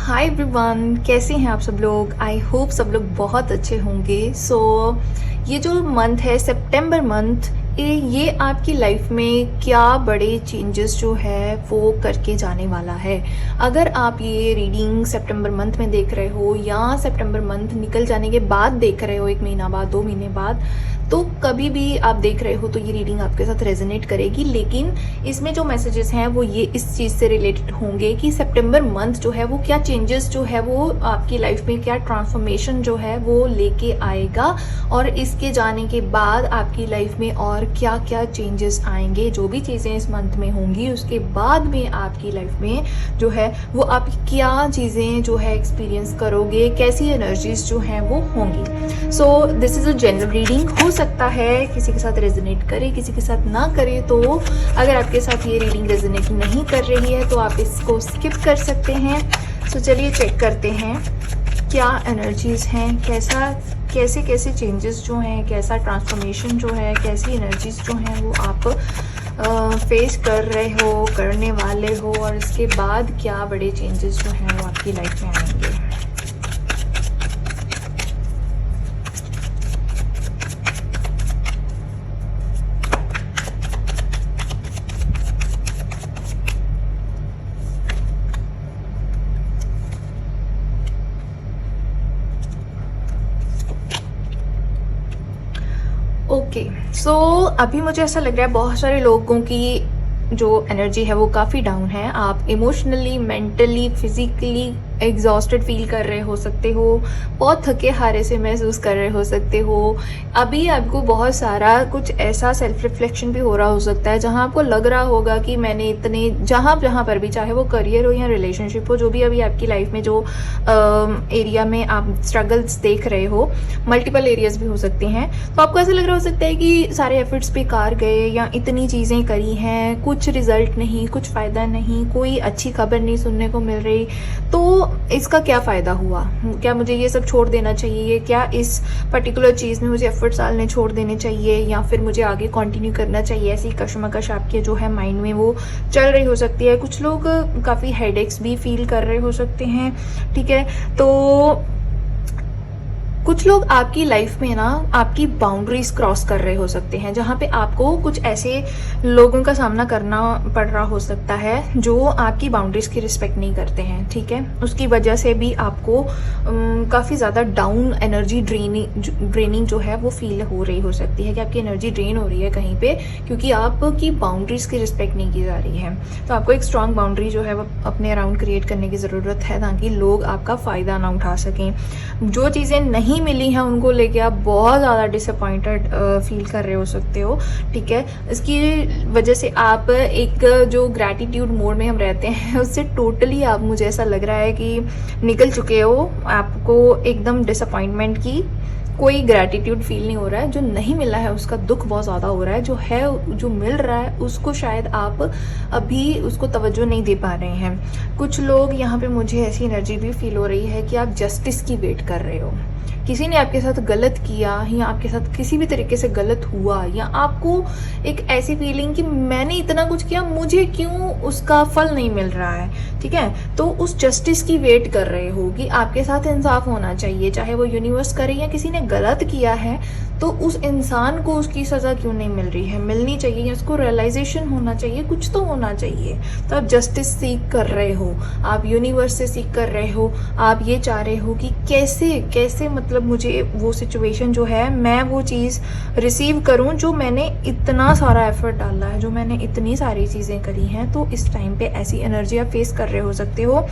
Hi everyone, कैसे हैं आप सब लोग। आई होप सब लोग बहुत अच्छे होंगे। ये जो मंथ है सितंबर मंथ, ये आपकी लाइफ में क्या बड़े चेंजेस जो है वो करके जाने वाला है। अगर आप ये रीडिंग सितंबर मंथ में देख रहे हो या सितंबर मंथ निकल जाने के बाद देख रहे हो, 1 महीना बाद, 2 महीने बाद, तो कभी भी आप देख रहे हो तो ये रीडिंग आपके साथ रेजोनेट करेगी। लेकिन इसमें जो मैसेजेस हैं वो ये इस चीज़ से रिलेटेड होंगे कि सितंबर मंथ जो है वो क्या चेंजेस जो है वो आपकी लाइफ में क्या ट्रांसफॉर्मेशन जो है वो लेके आएगा, और इसके जाने के बाद आपकी लाइफ में और क्या क्या चेंजेस आएंगे। जो भी चीज़ें इस मंथ में होंगी उसके बाद में आपकी लाइफ में जो है वो आप क्या चीज़ें जो है एक्सपीरियंस करोगे, कैसी एनर्जीज जो हैं वो होंगी। So this is a general reading. हो सकता है किसी के साथ रेजोनेट करे, किसी के साथ ना करे। तो अगर आपके साथ ये रीडिंग रेजोनेट नहीं कर रही है तो आप इसको स्किप कर सकते हैं। सो चलिए चेक करते हैं क्या एनर्जीज हैं, कैसे कैसे चेंजेस जो हैं, कैसा ट्रांसफॉर्मेशन जो है, कैसी एनर्जीज जो हैं वो आप फेस कर रहे हो, करने वाले हो, और इसके बाद क्या बड़े चेंजेस जो हैं वो आपकी लाइफ में आएंगे। ओके, सो अभी मुझे ऐसा लग रहा है बहुत सारे लोगों की जो एनर्जी है वो काफ़ी डाउन है। आप emotionally, mentally, physically exhausted feel कर रहे हो सकते हो, बहुत थके हारे से महसूस कर रहे हो सकते हो। अभी आपको बहुत सारा कुछ ऐसा सेल्फ रिफ्लेक्शन भी हो रहा हो सकता है जहां आपको लग रहा होगा कि मैंने इतने जहां पर भी, चाहे वो करियर हो या रिलेशनशिप हो, जो भी अभी आपकी लाइफ में जो एरिया में आप स्ट्रगल्स देख रहे हो, मल्टीपल एरियाज भी हो सकते हैं, तो आपको ऐसा लग रहा हो सकता है कि सारे एफर्ट्स बेकार गए, या इतनी चीज़ें करी हैं, कुछ रिजल्ट नहीं, कुछ फ़ायदा नहीं, कोई अच्छी खबर नहीं सुनने को मिल रही। तो इसका क्या फ़ायदा हुआ? क्या मुझे ये सब छोड़ देना चाहिए? क्या इस पर्टिकुलर चीज़ में मुझे एफर्ट्स डालने छोड़ देने चाहिए, या फिर मुझे आगे कंटिन्यू करना चाहिए? ऐसी कशमकश आपके जो है माइंड में वो चल रही हो सकती है। कुछ लोग काफ़ी हेडेक्स भी फील कर रहे हो सकते हैं, ठीक है। तो कुछ लोग आपकी लाइफ में ना आपकी बाउंड्रीज क्रॉस कर रहे हो सकते हैं, जहाँ पे आपको कुछ ऐसे लोगों का सामना करना पड़ रहा हो सकता है जो आपकी बाउंड्रीज की रिस्पेक्ट नहीं करते हैं, ठीक है। उसकी वजह से भी आपको काफ़ी ज़्यादा डाउन एनर्जी ड्रेनिंग जो है वो फील हो रही हो सकती है, कि आपकी एनर्जी ड्रेन हो रही है कहीं पे, क्योंकि आपकी बाउंड्रीज की रिस्पेक्ट नहीं की जा रही है। तो आपको एक स्ट्रांग बाउंड्री जो है वो अपने अराउंड क्रिएट करने की ज़रूरत है, ताकि लोग आपका फ़ायदा ना उठा सकें। जो चीज़ें नहीं मिली हैं उनको लेके आप बहुत ज़्यादा डिसअपॉइंटेड फील कर रहे हो सकते हो, ठीक है। इसकी वजह से आप एक जो ग्रैटिट्यूड मोड में हम रहते हैं उससे टोटली आप, मुझे ऐसा लग रहा है कि निकल चुके हो। आपको एकदम डिसअपॉइंटमेंट की कोई ग्रैटिट्यूड फील नहीं हो रहा है। जो नहीं मिला है उसका दुख बहुत ज़्यादा हो रहा है, जो है, जो मिल रहा है उसको शायद आप अभी उसको तवज्जो नहीं दे पा रहे हैं। कुछ लोग यहाँ पे, मुझे ऐसी एनर्जी भी फील हो रही है कि आप जस्टिस की वेट कर रहे हो। किसी ने आपके साथ गलत किया, या आपके साथ किसी भी तरीके से गलत हुआ, या आपको एक ऐसी फीलिंग कि मैंने इतना कुछ किया, मुझे क्यों उसका फल नहीं मिल रहा है, ठीक है। तो उस जस्टिस की वेट कर रहे हो कि आपके साथ इंसाफ होना चाहिए, चाहे वो यूनिवर्स करे या किसी ने गलत किया है तो उस इंसान को उसकी सज़ा क्यों नहीं मिल रही है, मिलनी चाहिए, या उसको रियलाइजेशन होना चाहिए, कुछ तो होना चाहिए। तो आप जस्टिस सीख कर रहे हो, आप यूनिवर्स से सीख कर रहे हो। आप ये चाह रहे हो कि कैसे कैसे, मतलब मुझे वो सिचुएशन जो है, मैं वो चीज़ रिसीव करूं जो मैंने इतना सारा एफर्ट डाला है, जो मैंने इतनी सारी चीज़ें करी हैं। तो इस टाइम पे ऐसी एनर्जी आप फेस कर रहे हो सकते हो।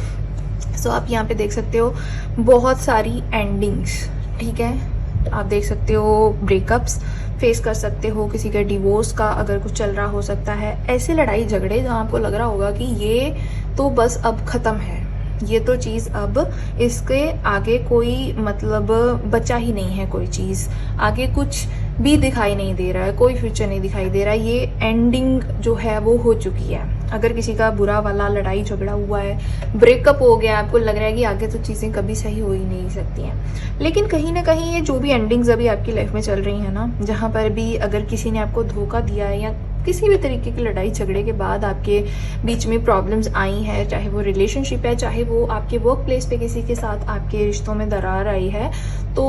सो आप यहाँ पे देख सकते हो बहुत सारी एंडिंग्स, ठीक है। आप देख सकते हो ब्रेकअप्स फेस कर सकते हो, किसी का डिवोर्स का अगर कुछ चल रहा हो सकता है, ऐसे लड़ाई झगड़े जहाँ आपको लग रहा होगा कि ये तो बस अब ख़त्म है, ये तो चीज़ अब इसके आगे कोई मतलब बचा ही नहीं है, कोई चीज़ आगे कुछ भी दिखाई नहीं दे रहा है, कोई फ्यूचर नहीं दिखाई दे रहा है, ये एंडिंग जो है वो हो चुकी है, अगर किसी का बुरा वाला लड़ाई झगड़ा हुआ है, ब्रेकअप हो गया, आपको लग रहा है कि आगे तो चीज़ें कभी सही हो ही नहीं सकती हैं, लेकिन कहीं ना कहीं ये जो भी एंडिंग्स अभी आपकी लाइफ में चल रही हैं ना, जहाँ पर भी अगर किसी ने आपको धोखा दिया है या किसी भी तरीके की लड़ाई झगड़े के बाद आपके बीच में प्रॉब्लम्स आई हैं, चाहे वो रिलेशनशिप है, चाहे वो आपके वर्क प्लेस पे किसी के साथ आपके रिश्तों में दरार आई है, तो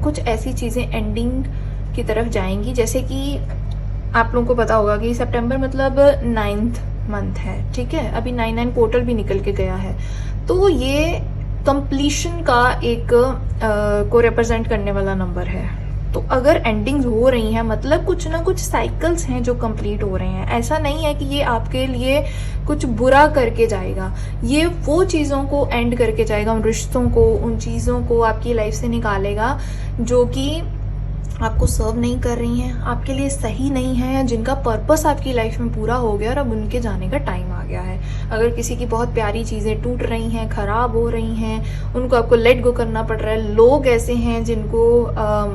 कुछ ऐसी चीज़ें एंडिंग की तरफ जाएंगी। जैसे कि आप लोगों को पता होगा कि सितंबर मतलब 9th मंथ है, ठीक है, अभी 9 पोर्टल भी निकल के गया है, तो ये कंप्लीशन का एक को रिप्रेजेंट करने वाला नंबर है। तो अगर एंडिंग्स हो रही हैं मतलब कुछ ना कुछ साइकिल्स हैं जो कंप्लीट हो रहे हैं। ऐसा नहीं है कि ये आपके लिए कुछ बुरा करके जाएगा, ये वो चीज़ों को एंड करके जाएगा, उन रिश्तों को, उन चीज़ों को आपकी लाइफ से निकालेगा जो कि आपको सर्व नहीं कर रही हैं, आपके लिए सही नहीं है, जिनका पर्पस आपकी लाइफ में पूरा हो गया और अब उनके जाने का टाइम आ गया है। अगर किसी की बहुत प्यारी चीज़ें टूट रही हैं, ख़राब हो रही हैं, उनको आपको लेट गो करना पड़ रहा है, लोग ऐसे हैं जिनको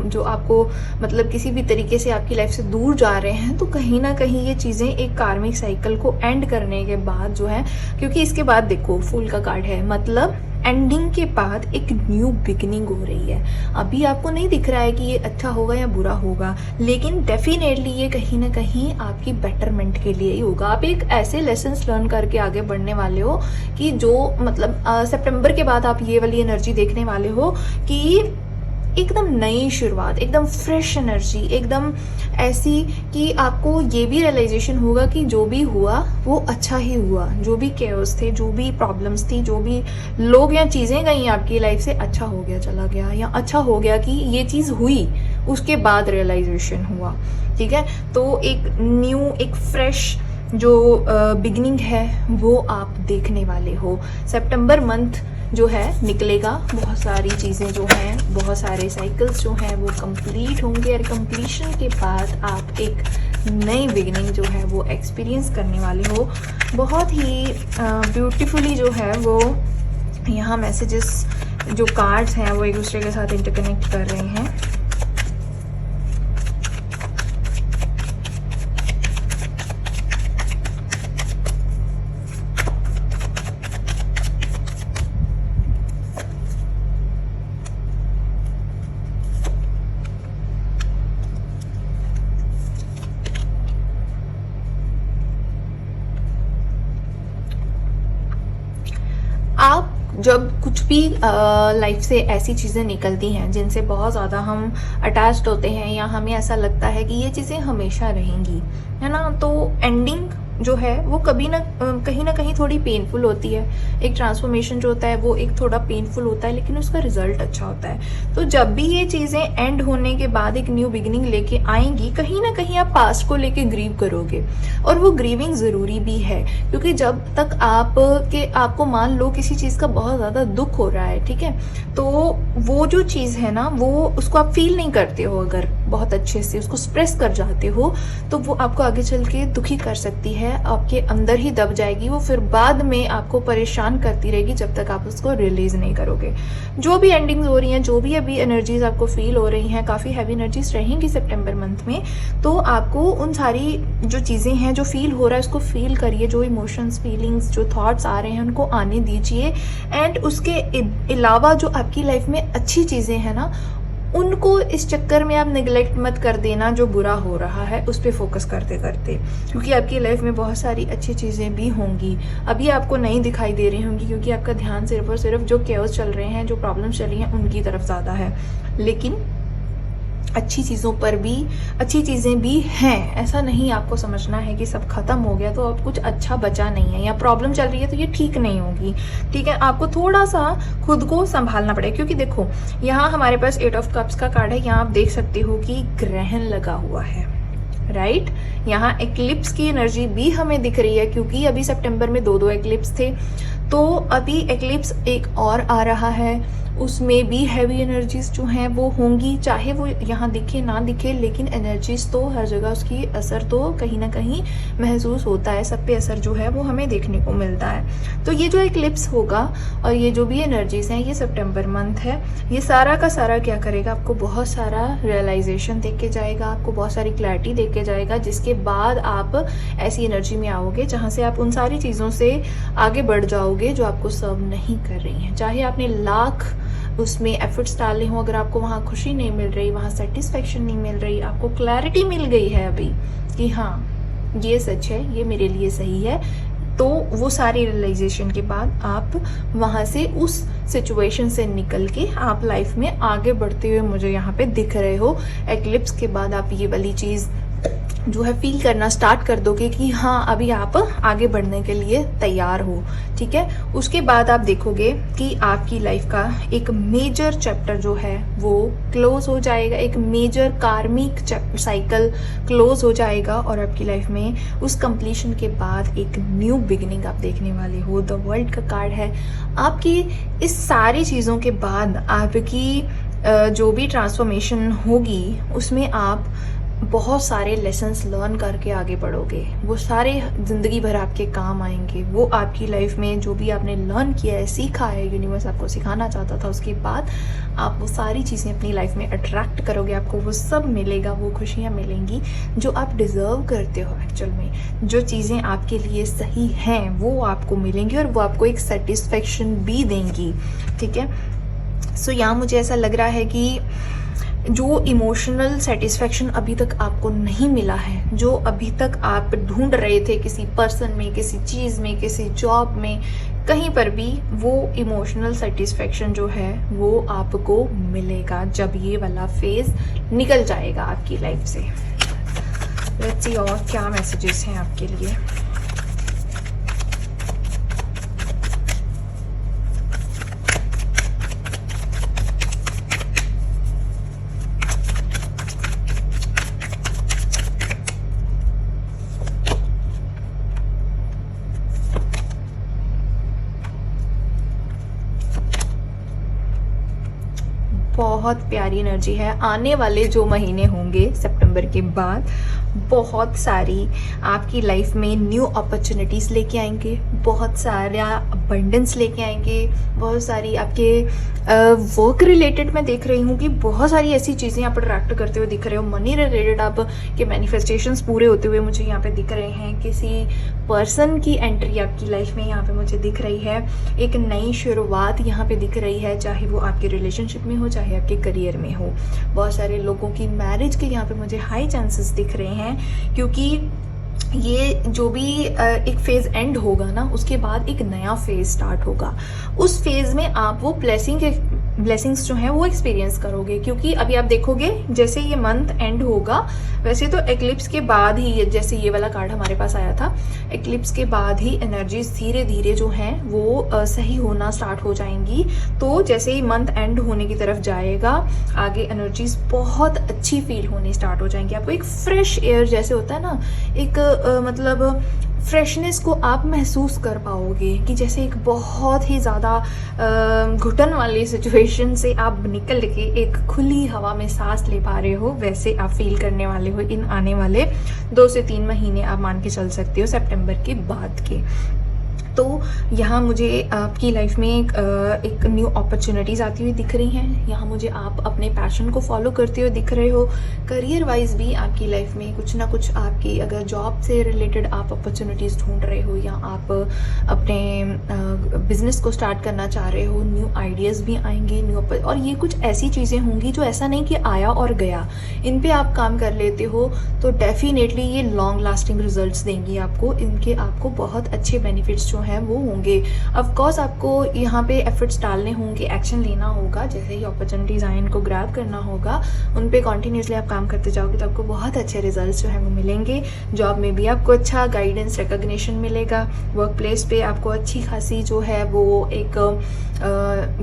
जो आपको मतलब किसी भी तरीके से आपकी लाइफ से दूर जा रहे हैं, तो कहीं ना कहीं ये चीज़ें एक कार्मिक साइकिल को एंड करने के बाद जो है, क्योंकि इसके बाद देखो फूल का कार्ड है, मतलब एंडिंग के बाद एक न्यू बिगिनिंग हो रही है। अभी आपको नहीं दिख रहा है कि ये अच्छा होगा या बुरा होगा, लेकिन डेफिनेटली ये कहीं ना कहीं आपकी बेटरमेंट के लिए ही होगा। आप एक ऐसे लेसन्स लर्न करके आगे बढ़ने वाले हो कि जो मतलब सितंबर के बाद आप ये वाली एनर्जी देखने वाले हो कि एकदम नई शुरुआत, एकदम फ्रेश एनर्जी, एकदम ऐसी कि आपको ये भी रियलाइजेशन होगा कि जो भी हुआ वो अच्छा ही हुआ, जो भी केओस थे, जो भी प्रॉब्लम्स थी, जो भी लोग या चीज़ें गई आपकी लाइफ से, अच्छा हो गया, चला गया, या अच्छा हो गया कि ये चीज़ हुई, उसके बाद रियलाइजेशन हुआ, ठीक है। तो एक न्यू, एक फ्रेश जो बिगनिंग है वो आप देखने वाले हो। सितंबर मंथ जो है निकलेगा, बहुत सारी चीज़ें जो हैं, बहुत सारे साइकिल्स जो हैं वो कंप्लीट होंगे और कंप्लीशन के बाद आप एक नई बिगनिंग जो है वो एक्सपीरियंस करने वाले हो। बहुत ही ब्यूटीफुली जो है वो यहाँ मैसेजेस, जो कार्ड्स हैं वो एक दूसरे के साथ इंटरकनेक्ट कर रहे हैं। आप जब कुछ भी लाइफ से ऐसी चीज़ें निकलती हैं जिनसे बहुत ज़्यादा हम अटैच्ड होते हैं या हमें ऐसा लगता है कि ये चीज़ें हमेशा रहेंगी, है ना, तो एंडिंग जो है वो कभी ना कहीं थोड़ी पेनफुल होती है। एक ट्रांसफॉर्मेशन जो होता है वो एक थोड़ा पेनफुल होता है, लेकिन उसका रिजल्ट अच्छा होता है। तो जब भी ये चीज़ें एंड होने के बाद एक न्यू बिगिनिंग लेके आएंगी, कहीं ना कहीं आप पास्ट को लेके ग्रीव करोगे, और वो ग्रीविंग ज़रूरी भी है, क्योंकि जब तक आपको मान लो किसी चीज़ का बहुत ज़्यादा दुख हो रहा है, ठीक है, तो वो जो चीज़ है ना, वो उसको आप फील नहीं करते हो, अगर बहुत अच्छे से उसको एक्सप्रेस कर जाते हो, तो वो आपको आगे चल के दुखी कर सकती है, आपके अंदर ही दब जाएगी वो, फिर बाद में आपको परेशान करती रहेगी जब तक आप उसको रिलीज नहीं करोगे। जो भी एंडिंग्स हो रही हैं, जो भी अभी एनर्जीज आपको फील हो रही हैं, काफ़ी हैवी एनर्जीज रहेंगी सितंबर मंथ में, तो आपको उन सारी जो चीज़ें हैं, जो फील हो रहा है उसको फील करिए, जो इमोशंस, फीलिंग्स, जो थॉट्स आ रहे हैं उनको आने दीजिए, एंड उसके अलावा जो आपकी लाइफ में अच्छी चीज़ें हैं ना, उनको इस चक्कर में आप निगलेक्ट मत कर देना, जो बुरा हो रहा है उस पर फोकस करते करते, क्योंकि आपकी लाइफ में बहुत सारी अच्छी चीज़ें भी होंगी, अभी आपको नहीं दिखाई दे रही होंगी, क्योंकि आपका ध्यान सिर्फ और सिर्फ जो केओस चल रहे हैं, जो प्रॉब्लम्स चल रही हैं उनकी तरफ ज़्यादा है। लेकिन अच्छी चीज़ों पर भी अच्छी चीज़ें भी हैं, ऐसा नहीं आपको समझना है कि सब खत्म हो गया तो अब कुछ अच्छा बचा नहीं है, या प्रॉब्लम चल रही है तो ये ठीक नहीं होगी, ठीक है। आपको थोड़ा सा खुद को संभालना पड़ेगा, क्योंकि देखो यहाँ हमारे पास 8 ऑफ कप्स का कार्ड है, यहाँ आप देख सकते हो कि ग्रहण लगा हुआ है, राइट। यहाँ एक्लिप्स की एनर्जी भी हमें दिख रही है, क्योंकि अभी सितंबर में 2 एक्लिप्स थे, तो अभी एक्लिप्स एक और आ रहा है, उसमें भी हैवी एनर्जीज जो हैं वो होंगी, चाहे वो यहाँ दिखे ना दिखे, लेकिन एनर्जीज तो हर जगह उसकी असर तो कहीं ना कहीं महसूस होता है, सब पे असर जो है वो हमें देखने को मिलता है। तो ये जो एक्लिप्स होगा और ये जो भी एनर्जीज हैं, ये सितंबर मंथ है, ये सारा का सारा क्या करेगा, आपको बहुत सारा रियलाइजेशन दे के जाएगा, आपको बहुत सारी क्लैरिटी दे के जाएगा, जिसके बाद आप ऐसी एनर्जी में आओगे जहाँ से आप उन सारी चीज़ों से आगे बढ़ जाओगे जो आपको सर्व नहीं कर रही हैं। चाहे आपने लाख उसमें एफर्ट्स डाले हों, अगर आपको वहाँ खुशी नहीं मिल रही, वहाँ सेटिस्फेक्शन नहीं मिल रही, आपको क्लैरिटी मिल गई है अभी कि हाँ ये सच है, ये मेरे लिए सही है, तो वो सारी रियलाइजेशन के बाद आप वहाँ से उस सिचुएशन से निकल के आप लाइफ में आगे बढ़ते हुए मुझे यहाँ पे दिख रहे हो। एक्लिप्स के बाद आप ये वाली चीज़ जो है फील करना स्टार्ट कर दोगे कि हाँ अभी आप आगे बढ़ने के लिए तैयार हो, ठीक है। उसके बाद आप देखोगे कि आपकी लाइफ का एक मेजर चैप्टर जो है वो क्लोज हो जाएगा, एक मेजर कार्मिक साइकिल क्लोज हो जाएगा और आपकी लाइफ में उस कंप्लीशन के बाद एक न्यू बिगिनिंग आप देखने वाले हो। द वर्ल्ड का कार्ड है। आपकी इस सारी चीज़ों के बाद आपकी जो भी ट्रांसफॉर्मेशन होगी उसमें आप बहुत सारे लेसन्स लर्न करके आगे बढ़ोगे, वो सारे ज़िंदगी भर आपके काम आएंगे। वो आपकी लाइफ में जो भी आपने लर्न किया है, सीखा है, यूनिवर्स आपको सिखाना चाहता था, उसके बाद आप वो सारी चीज़ें अपनी लाइफ में अट्रैक्ट करोगे, आपको वो सब मिलेगा, वो खुशियाँ मिलेंगी जो आप डिज़र्व करते हो। एक्चुअल में जो चीज़ें आपके लिए सही हैं वो आपको मिलेंगी और वो आपको एक सेटिस्फेक्शन भी देंगी, ठीक है। सो यहाँ मुझे ऐसा लग रहा है कि जो इमोशनल सेटिस्फेक्शन अभी तक आपको नहीं मिला है, जो अभी तक आप ढूंढ रहे थे किसी पर्सन में, किसी चीज़ में, किसी जॉब में, कहीं पर भी, वो इमोशनल सेटिस्फेक्शन जो है वो आपको मिलेगा जब ये वाला फेज निकल जाएगा आपकी लाइफ से। लेट्स सी और क्या मैसेजेस हैं आपके लिए। बहुत प्यारी एनर्जी है। आने वाले जो महीने होंगे सितंबर के बाद, बहुत सारी आपकी लाइफ में न्यू अपॉर्चुनिटीज़ लेके आएंगे, बहुत सारा अबंडेंस लेके आएंगे, बहुत सारी आपके वर्क रिलेटेड मैं देख रही हूँ कि बहुत सारी ऐसी चीज़ें आप अट्रैक्ट करते हुए दिख रहे हो। मनी रिलेटेड आप के मैनिफेस्टेशंस पूरे होते हुए मुझे यहाँ पे दिख रहे हैं। किसी पर्सन की एंट्री आपकी लाइफ में यहाँ पे मुझे दिख रही है। एक नई शुरुआत यहाँ पे दिख रही है, चाहे वो आपके रिलेशनशिप में हो, चाहे आपके करियर में हो। बहुत सारे लोगों की मैरिज के यहाँ पे मुझे हाई चांसेस दिख रहे हैं, क्योंकि ये जो भी एक फेज एंड होगा ना, उसके बाद एक नया फेज स्टार्ट होगा। उस फेज में आप वो ब्लेसिंग्स जो हैं वो एक्सपीरियंस करोगे, क्योंकि अभी आप देखोगे जैसे ये मंथ एंड होगा, वैसे तो एक्लिप्स के बाद ही, जैसे ये वाला कार्ड हमारे पास आया था, एक्लिप्स के बाद ही एनर्जीज धीरे धीरे जो हैं वो सही होना स्टार्ट हो जाएंगी। तो जैसे ही मंथ एंड होने की तरफ जाएगा, आगे एनर्जीज बहुत अच्छी फील होनी स्टार्ट हो जाएंगी। आपको एक फ्रेश एयर जैसे होता है ना, एक मतलब फ्रेशनेस को आप महसूस कर पाओगे कि जैसे एक बहुत ही ज़्यादा घुटन वाली सिचुएशन से आप निकल के एक खुली हवा में सांस ले पा रहे हो, वैसे आप फील करने वाले हो इन आने वाले 2 से 3 महीने। आप मान के चल सकते हो सितंबर के बाद के। तो यहाँ मुझे आपकी लाइफ में एक न्यू अपॉर्चुनिटीज़ आती हुई दिख रही हैं। यहाँ मुझे आप अपने पैशन को फॉलो करते हुए दिख रहे हो। करियर वाइज भी आपकी लाइफ में कुछ ना कुछ आपकी, अगर जॉब से रिलेटेड आप अपॉर्चुनिटीज़ ढूंढ रहे हो या आप अपने बिजनेस को स्टार्ट करना चाह रहे हो, न्यू आइडियाज़ भी आएंगे, और ये कुछ ऐसी चीज़ें होंगी जो ऐसा नहीं कि आया और गया। इन पे आप काम कर लेते हो तो डेफिनेटली ये लॉन्ग लास्टिंग रिजल्ट्स देंगी आपको। इनके आपको बहुत अच्छे बेनिफिट्स जो हैं वो होंगे। ऑफ कोर्स आपको यहाँ पे एफर्ट्स डालने होंगे, एक्शन लेना होगा। जैसे ही अपॉर्चुनिटीज आए इनको ग्रैब करना होगा, उन पे कंटिन्यूसली आप काम करते जाओगे तो आपको बहुत अच्छे रिजल्ट्स जो है वो मिलेंगे। जॉब में भी आपको अच्छा गाइडेंस, रिकॉग्निशन मिलेगा। वर्क प्लेस पे आपको अच्छी खासी जो है वो एक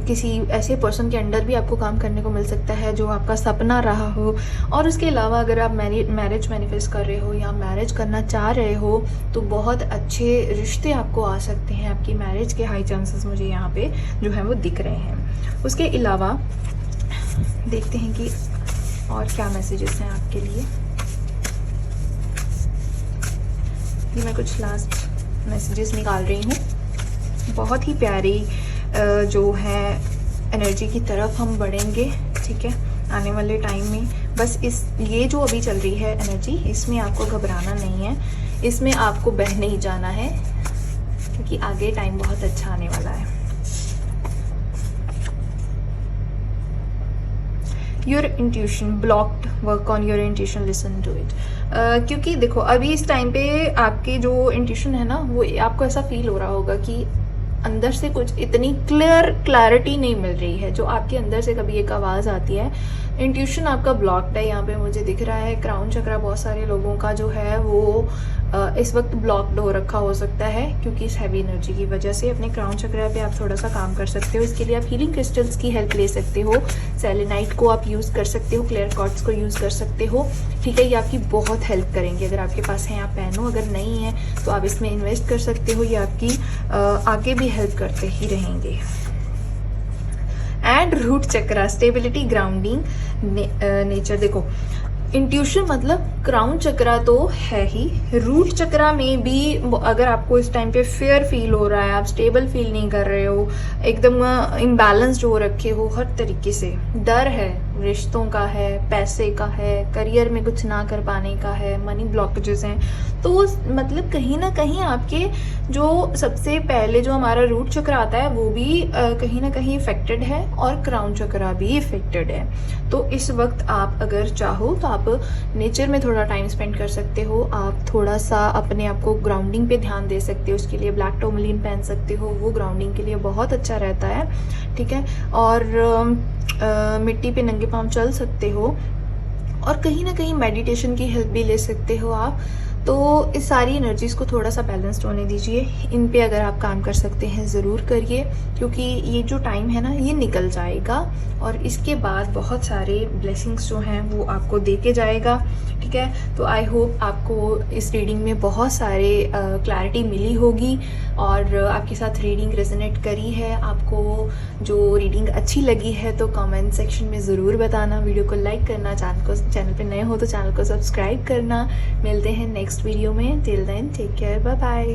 किसी ऐसे पर्सन के अंडर भी आपको काम करने को मिल सकता है जो आपका सपना रहा हो। और उसके अलावा अगर आप मैरिज मैनिफेस्ट कर रहे हो या मैरिज करना चाह रहे हो तो बहुत अच्छे रिश्ते आपको आ सकते हैं। आपकी मैरिज के हाई चांसेस मुझे यहाँ पे जो है वो दिख रहे हैं। उसके अलावा देखते हैं कि और क्या मैसेजेस हैं आपके लिए। ये मैं कुछ लास्ट मैसेजेस निकाल रही हूँ। बहुत ही प्यारी जो है एनर्जी की तरफ हम बढ़ेंगे, ठीक है, आने वाले टाइम में। बस ये जो अभी चल रही है एनर्जी, इसमें आपको घबराना नहीं है, इसमें आपको बह नहीं जाना है, क्योंकि आगे टाइम बहुत अच्छा आने वाला है। Your intuition blocked, work on your intuition, listen to it. क्योंकि देखो अभी इस टाइम पे आपके जो इंट्यूशन है ना, वो आपको ऐसा फील हो रहा होगा कि अंदर से कुछ इतनी क्लैरिटी नहीं मिल रही है। जो आपके अंदर से कभी एक आवाज़ आती है, इंट्यूशन आपका ब्लॉक्ड है, यहाँ पे मुझे दिख रहा है। क्राउन चक्रा बहुत सारे लोगों का जो है वो इस वक्त ब्लॉक्ड हो रखा हो सकता है, क्योंकि इस हैवी एनर्जी की वजह से। अपने क्राउन चक्रा पे आप थोड़ा सा काम कर सकते हो। इसके लिए आप हीलिंग क्रिस्टल्स की हेल्प ले सकते हो। सेलेनाइट को आप यूज़ कर सकते हो, क्लियर क्वार्ट्ज को यूज़ कर सकते हो, ठीक है। ये आपकी बहुत हेल्प करेंगे। अगर आपके पास है आप पहनो, अगर नहीं है तो आप इसमें इन्वेस्ट कर सकते हो। ये आपकी आगे भी हेल्प करते ही रहेंगे। And root chakra, stability, grounding, nature. देखो इंट्यूशन मतलब क्राउन चक्रा तो है ही, रूट चक्रा में भी अगर आपको इस टाइम पे फेयर फील हो रहा है, आप स्टेबल फील नहीं कर रहे हो, एकदम इम्बैलेंस्ड हो रखे हो, हर तरीके से डर है, रिश्तों का है, पैसे का है, करियर में कुछ ना कर पाने का है, मनी ब्लॉकेजेस हैं, तो मतलब कहीं ना कहीं आपके जो सबसे पहले जो हमारा रूट चक्र आता है वो भी कहीं ना कहीं इफेक्टेड है, और क्राउन चक्रा भी इफेक्टेड है। तो इस वक्त आप अगर चाहो तो आप नेचर में थोड़ा टाइम स्पेंड कर सकते हो। आप थोड़ा सा अपने आप को ग्राउंडिंग पे ध्यान दे सकते हो। उसके लिए ब्लैक टोरमलिन पहन सकते हो, वो ग्राउंडिंग के लिए बहुत अच्छा रहता है, ठीक है। और मिट्टी पे नंगे पांव चल सकते हो, और कहीं ना कहीं मेडिटेशन की हेल्प भी ले सकते हो आप। तो इस सारी एनर्जीज को थोड़ा सा बैलेंस्ड होने दीजिए। इन पे अगर आप काम कर सकते हैं ज़रूर करिए, क्योंकि ये जो टाइम है ना ये निकल जाएगा, और इसके बाद बहुत सारे ब्लेसिंग्स जो हैं वो आपको दे के जाएगा, ठीक है। तो आई होप आपको इस रीडिंग में बहुत सारे क्लैरिटी मिली होगी, और आपके साथ रीडिंग रेजोनेट करी है। आपको जो रीडिंग अच्छी लगी है तो कमेंट सेक्शन में ज़रूर बताना। वीडियो को लाइक करना, चैनल पे नए हो तो चैनल को सब्सक्राइब करना। मिलते हैं नेक्स्ट वीडियो में। Till then take care, bye bye.